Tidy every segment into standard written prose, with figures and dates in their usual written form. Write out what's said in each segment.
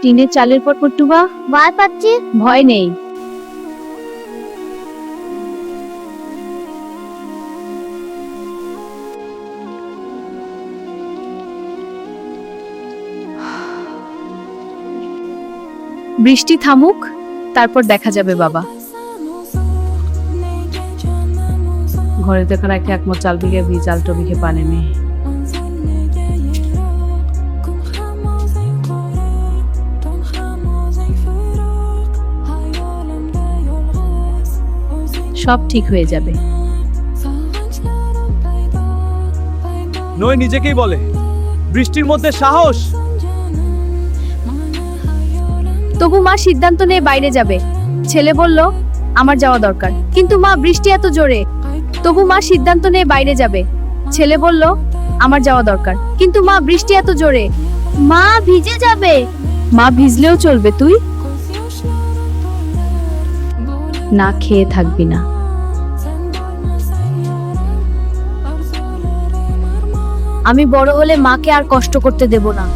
টিনের চালের পর পট্টুবা ভয় পাচ্ছি। ভয় নেই। বৃষ্টি থামুক, তারপর দেখা যাবে বাবা। ঘরে দেখা রাখে একমত চাল বিঘে বীজ আলটো বিঘে পানি নেই। সব ঠিক হয়ে যাবে। নয় নিজেকেই বলে বৃষ্টির মধ্যে সাহস। তবু মা সিদ্ধান্ত নিয়ে বাইরে যাবে। ছেলে বলল আমার যাওয়া দরকার, কিন্তু মা বৃষ্টি এত জোরে। তবু মা সিদ্ধান্ত নিয়ে বাইরে যাবে। ছেলে বলল আমার যাওয়া দরকার, কিন্তু মা বৃষ্টি এত জোরে। মা ভিজে যাবে। মা ভিজলেও চলবে, তুই না খেয়ে থাকবি না। আমি বড় হলে মাকে আর কষ্ট করতে দেব না।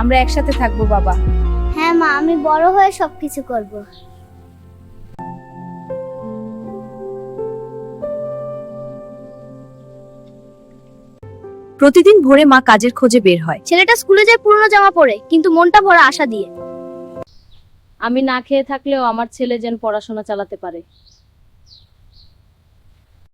আমরা একসাথে থাকবো বাবা। হ্যাঁ মা, আমি বড় হয়ে সবকিছু করব। প্রতিদিন ভোরে মা কাজের খোঁজে বের হয়। ছেলেটা স্কুলে যায় পুরনো জামা পরে, কিন্তু মনটা ভরা আশা দিয়ে। আমি না খেয়ে থাকলেও আমার ছেলে যেন পড়াশোনা চালাতে পারে।